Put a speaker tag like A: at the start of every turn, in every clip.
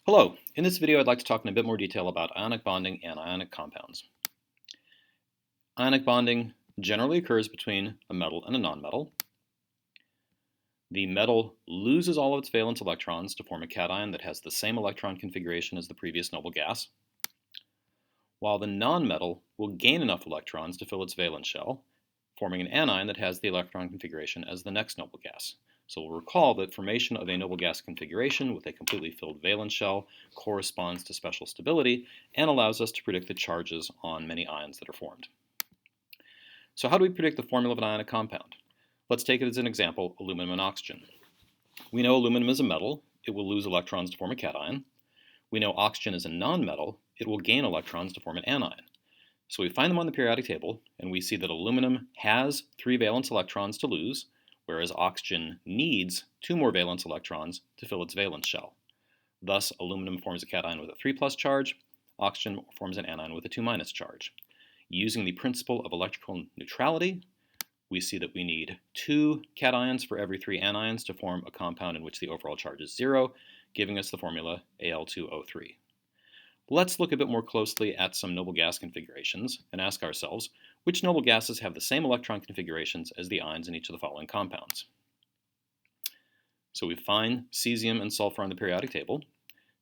A: Hello, in this video I'd like to talk in a bit more detail about ionic bonding and ionic compounds. Ionic bonding generally occurs between a metal and a nonmetal. The metal loses all of its valence electrons to form a cation that has the same electron configuration as the previous noble gas, while the nonmetal will gain enough electrons to fill its valence shell, forming an anion that has the electron configuration as the next noble gas. So we'll recall that formation of a noble gas configuration with a completely filled valence shell corresponds to special stability and allows us to predict the charges on many ions that are formed. So how do we predict the formula of an ionic compound? Let's take it as an example, aluminum and oxygen. We know aluminum is a metal. It will lose electrons to form a cation. We know oxygen is a nonmetal. It will gain electrons to form an anion. So we find them on the periodic table, and we see that aluminum has 3 valence electrons to lose, whereas oxygen needs 2 more valence electrons to fill its valence shell. Thus, aluminum forms a cation with a 3+ charge, oxygen forms an anion with a 2- charge. Using the principle of electrical neutrality, we see that we need 2 cations for every 3 anions to form a compound in which the overall charge is 0, giving us the formula Al2O3. Let's look a bit more closely at some noble gas configurations and ask ourselves which noble gases have the same electron configurations as the ions in each of the following compounds. So we find cesium and sulfur on the periodic table.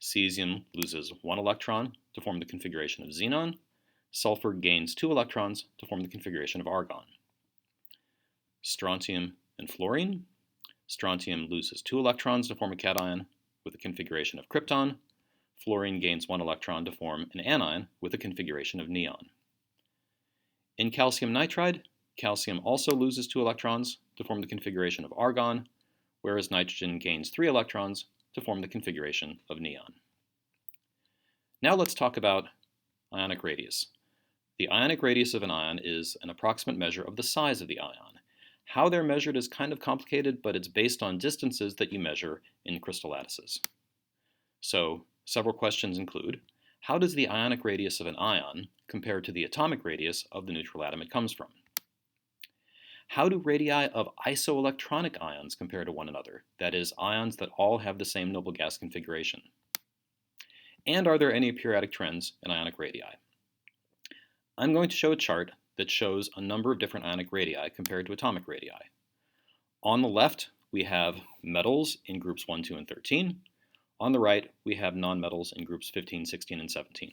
A: Cesium loses 1 electron to form the configuration of xenon. Sulfur gains 2 electrons to form the configuration of argon. Strontium and fluorine. Strontium loses 2 electrons to form a cation with the configuration of krypton. Fluorine gains 1 electron to form an anion with a configuration of neon. In calcium nitride, calcium also loses 2 electrons to form the configuration of argon, whereas nitrogen gains 3 electrons to form the configuration of neon. Now let's talk about ionic radius. The ionic radius of an ion is an approximate measure of the size of the ion. How they're measured is kind of complicated, but it's based on distances that you measure in crystal lattices. So, several questions include, how does the ionic radius of an ion compare to the atomic radius of the neutral atom it comes from? How do radii of isoelectronic ions compare to one another, that is, ions that all have the same noble gas configuration? And are there any periodic trends in ionic radii? I'm going to show a chart that shows a number of different ionic radii compared to atomic radii. On the left, we have metals in groups 1, 2, and 13. On the right, we have nonmetals in groups 15, 16, and 17.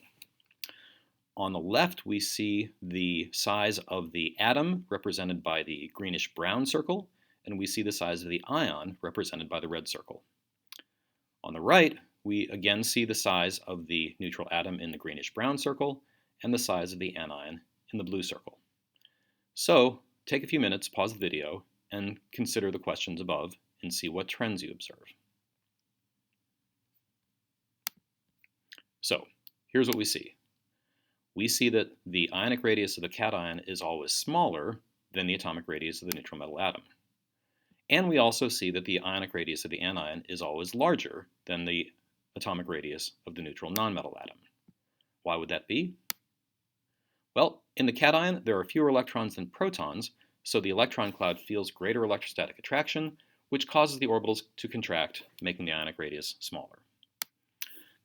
A: On the left, we see the size of the atom represented by the greenish-brown circle, and we see the size of the ion represented by the red circle. On the right, we again see the size of the neutral atom in the greenish-brown circle and the size of the anion in the blue circle. So, take a few minutes, pause the video, and consider the questions above and see what trends you observe. So, here's what we see. We see that the ionic radius of the cation is always smaller than the atomic radius of the neutral metal atom. And we also see that the ionic radius of the anion is always larger than the atomic radius of the neutral nonmetal atom. Why would that be? Well, in the cation, there are fewer electrons than protons, so the electron cloud feels greater electrostatic attraction, which causes the orbitals to contract, making the ionic radius smaller.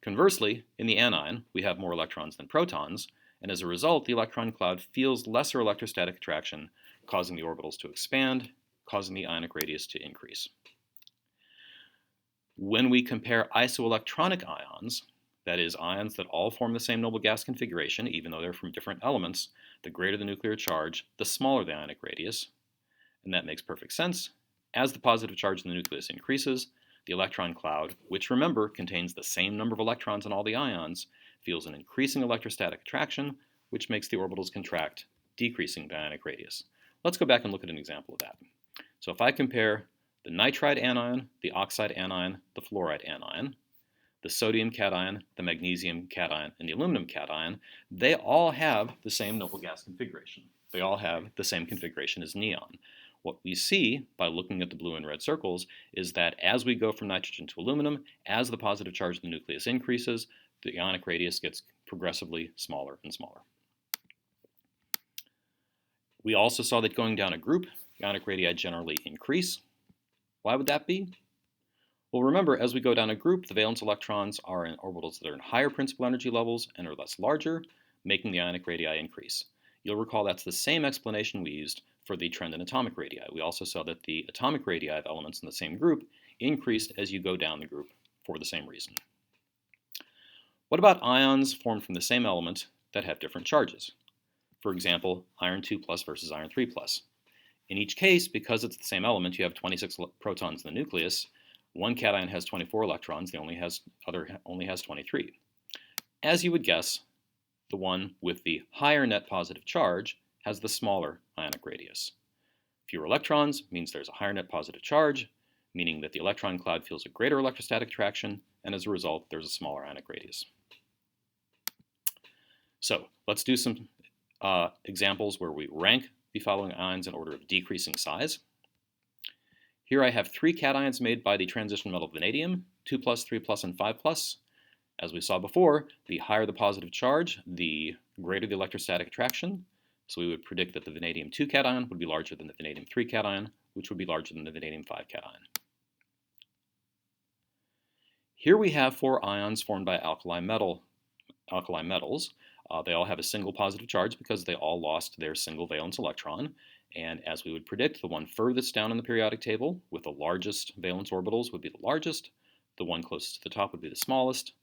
A: Conversely, in the anion, we have more electrons than protons, and as a result, the electron cloud feels lesser electrostatic attraction, causing the orbitals to expand, causing the ionic radius to increase. When we compare isoelectronic ions, that is, ions that all form the same noble gas configuration, even though they're from different elements, the greater the nuclear charge, the smaller the ionic radius. And that makes perfect sense. As the positive charge in the nucleus increases, the electron cloud, which remember contains the same number of electrons in all the ions, feels an increasing electrostatic attraction, which makes the orbitals contract, decreasing the ionic radius. Let's go back and look at an example of that. So if I compare the nitride anion, the oxide anion, the fluoride anion, the sodium cation, the magnesium cation, and the aluminum cation, they all have the same noble gas configuration. They all have the same configuration as neon. What we see by looking at the blue and red circles is that as we go from nitrogen to aluminum, as the positive charge in the nucleus increases, the ionic radius gets progressively smaller and smaller. We also saw that going down a group, ionic radii generally increase. Why would that be? Well, remember, as we go down a group, the valence electrons are in orbitals that are in higher principal energy levels and are thus larger, making the ionic radii increase. You'll recall that's the same explanation we used for the trend in atomic radii. We also saw that the atomic radii of elements in the same group increased as you go down the group for the same reason. What about ions formed from the same element that have different charges? For example, iron 2 plus versus iron 3 plus. In each case, because it's the same element, you have 26 protons in the nucleus. One cation has 24 electrons, the other only has 23. As you would guess, the one with the higher net positive charge has the smaller ionic radius. Fewer electrons means there's a higher net positive charge, meaning that the electron cloud feels a greater electrostatic attraction, and as a result, there's a smaller ionic radius. So let's do some examples where we rank the following ions in order of decreasing size. Here I have 3 cations made by the transition metal vanadium, 2 plus, 3 plus, and 5 plus. As we saw before, the higher the positive charge, the greater the electrostatic attraction. So we would predict that the vanadium 2 cation would be larger than the vanadium 3 cation, which would be larger than the vanadium 5 cation. Here we have 4 ions formed by alkali metals. They all have a single positive charge because they all lost their single valence electron. And as we would predict, the one furthest down in the periodic table with the largest valence orbitals would be the largest. The one closest to the top would be the smallest.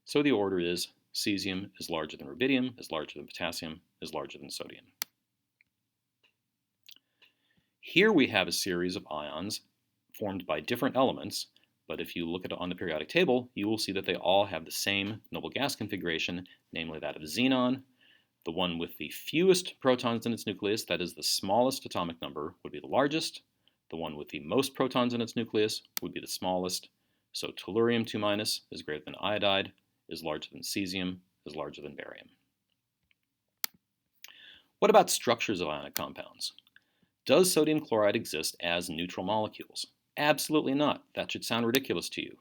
A: So the order is cesium is larger than rubidium, is larger than potassium, is larger than sodium. Here we have a series of ions formed by different elements, but if you look at it on the periodic table, you will see that they all have the same noble gas configuration, namely that of xenon. The one with the fewest protons in its nucleus, that is the smallest atomic number, would be the largest. The one with the most protons in its nucleus would be the smallest. So tellurium 2- is greater than iodide, is larger than cesium, is larger than barium. What about structures of ionic compounds? Does sodium chloride exist as neutral molecules? Absolutely not. That should sound ridiculous to you.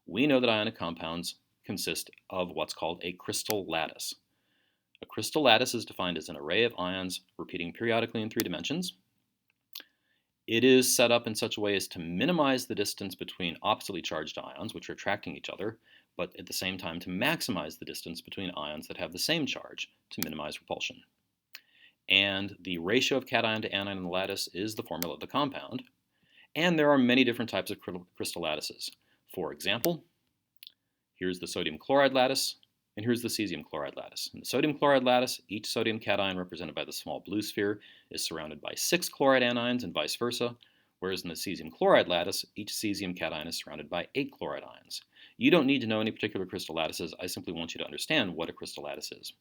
A: We know that ionic compounds consist of what's called a crystal lattice. A crystal lattice is defined as an array of ions repeating periodically in 3 dimensions. It is set up in such a way as to minimize the distance between oppositely charged ions, which are attracting each other, but at the same time to maximize the distance between ions that have the same charge to minimize repulsion. And the ratio of cation to anion in the lattice is the formula of the compound. And there are many different types of crystal lattices. For example, here's the sodium chloride lattice, and here's the cesium chloride lattice. In the sodium chloride lattice, each sodium cation represented by the small blue sphere is surrounded by 6 chloride anions and vice versa, whereas in the cesium chloride lattice, each cesium cation is surrounded by 8 chloride ions. You don't need to know any particular crystal lattices, I simply want you to understand what a crystal lattice is.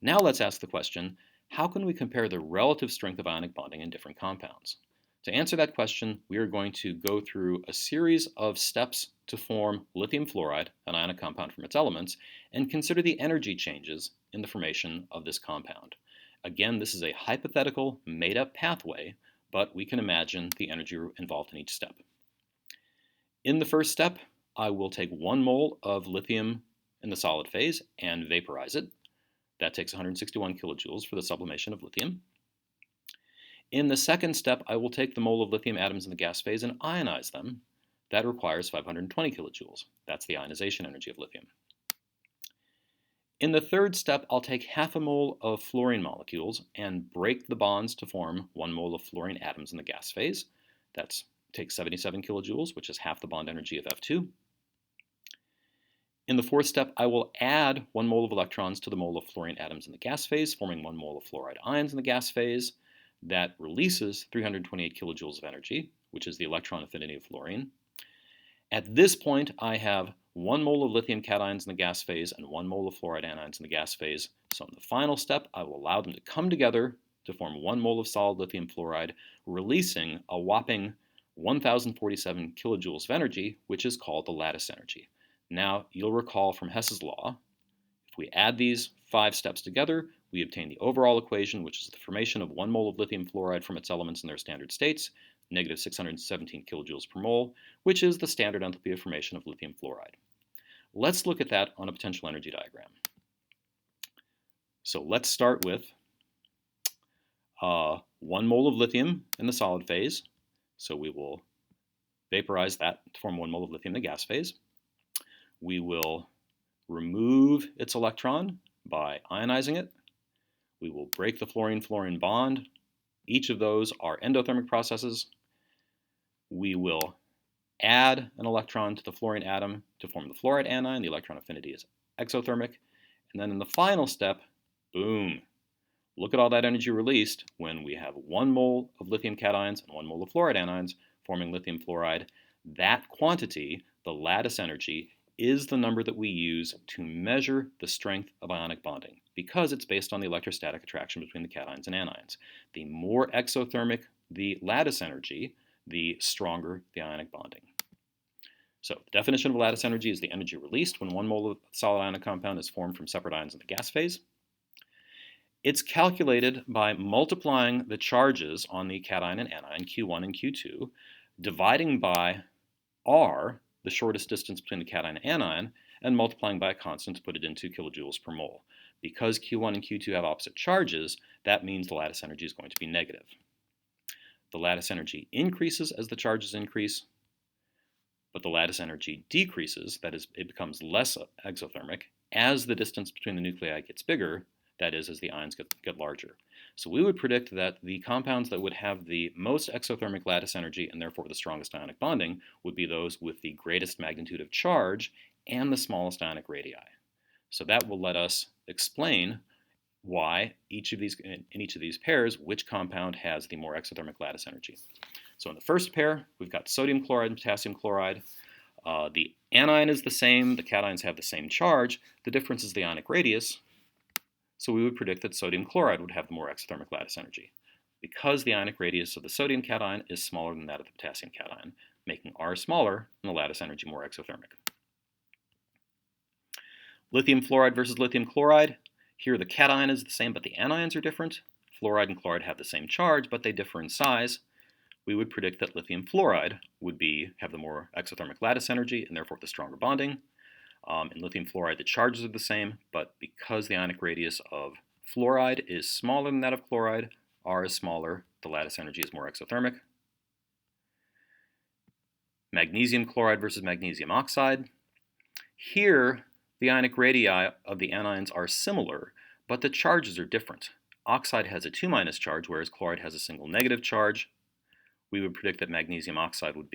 A: Now let's ask the question, how can we compare the relative strength of ionic bonding in different compounds? To answer that question, we are going to go through a series of steps to form lithium fluoride, an ionic compound from its elements, and consider the energy changes in the formation of this compound. Again, this is a hypothetical, made-up pathway, but we can imagine the energy involved in each step. In the first step, I will take 1 mole of lithium in the solid phase and vaporize it. That takes 161 kilojoules for the sublimation of lithium. In the second step, I will take the mole of lithium atoms in the gas phase and ionize them. That requires 520 kilojoules. That's the ionization energy of lithium. In the third step, I'll take half a mole of fluorine molecules and break the bonds to form 1 mole of fluorine atoms in the gas phase. That takes 77 kilojoules, which is half the bond energy of F2. In the fourth step, I will add 1 mole of electrons to the mole of fluorine atoms in the gas phase, forming 1 mole of fluoride ions in the gas phase. That releases 328 kilojoules of energy, which is the electron affinity of fluorine. At this point, I have 1 mole of lithium cations in the gas phase and 1 mole of fluoride anions in the gas phase. So in the final step, I will allow them to come together to form 1 mole of solid lithium fluoride, releasing a whopping 1,047 kilojoules of energy, which is called the lattice energy. Now, you'll recall from Hess's law, if we add these 5 steps together, we obtain the overall equation, which is the formation of 1 mole of lithium fluoride from its elements in their standard states, negative 617 kilojoules per mole, which is the standard enthalpy of formation of lithium fluoride. Let's look at that on a potential energy diagram. So let's start with 1 mole of lithium in the solid phase. So we will vaporize that to form 1 mole of lithium in the gas phase. We will remove its electron by ionizing it. We will break the fluorine-fluorine bond. Each of those are endothermic processes. We will add an electron to the fluorine atom to form the fluoride anion. The electron affinity is exothermic. And then in the final step, boom, look at all that energy released when we have 1 mole of lithium cations and 1 mole of fluoride anions forming lithium fluoride. That quantity, the lattice energy, is the number that we use to measure the strength of ionic bonding because it's based on the electrostatic attraction between the cations and anions. The more exothermic the lattice energy, the stronger the ionic bonding. So the definition of lattice energy is the energy released when 1 mole of solid ionic compound is formed from separate ions in the gas phase. It's calculated by multiplying the charges on the cation and anion, Q1 and Q2, dividing by R, the shortest distance between the cation and anion, and multiplying by a constant to put it into kilojoules per mole. Because Q1 and Q2 have opposite charges, that means the lattice energy is going to be negative. The lattice energy increases as the charges increase, but the lattice energy decreases, that is, it becomes less exothermic, as the distance between the nuclei gets bigger, that is, as the ions get larger. So we would predict that the compounds that would have the most exothermic lattice energy and therefore the strongest ionic bonding would be those with the greatest magnitude of charge and the smallest ionic radii. So that will let us explain why in each of these pairs, which compound has the more exothermic lattice energy. So in the first pair, we've got sodium chloride and potassium chloride. The anion is the same, the cations have the same charge. The difference is the ionic radius. So we would predict that sodium chloride would have the more exothermic lattice energy because the ionic radius of the sodium cation is smaller than that of the potassium cation, making R smaller and the lattice energy more exothermic. Lithium fluoride versus lithium chloride. Here the cation is the same, but the anions are different. Fluoride and chloride have the same charge, but they differ in size. We would predict that lithium fluoride would have the more exothermic lattice energy and therefore the stronger bonding. In lithium fluoride, the charges are the same, but because the ionic radius of fluoride is smaller than that of chloride, R is smaller, the lattice energy is more exothermic. Magnesium chloride versus magnesium oxide. Here, the ionic radii of the anions are similar, but the charges are different. Oxide has a 2- charge, whereas chloride has a single negative charge. We would predict that magnesium oxide would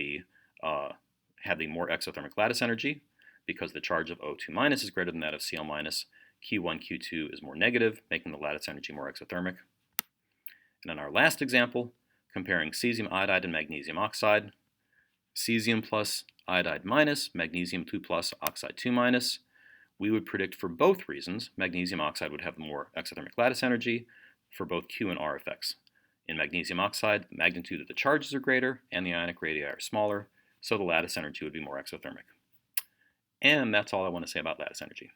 A: have the more exothermic lattice energy because the charge of O2- is greater than that of Cl-. Q1, Q2 is more negative, making the lattice energy more exothermic. And in our last example, comparing cesium iodide and magnesium oxide, cesium plus iodide minus, magnesium 2 plus, oxide 2 minus, we would predict for both reasons magnesium oxide would have the more exothermic lattice energy for both Q and R effects. In magnesium oxide, the magnitude of the charges are greater and the ionic radii are smaller, so the lattice energy would be more exothermic. And that's all I want to say about lattice energy.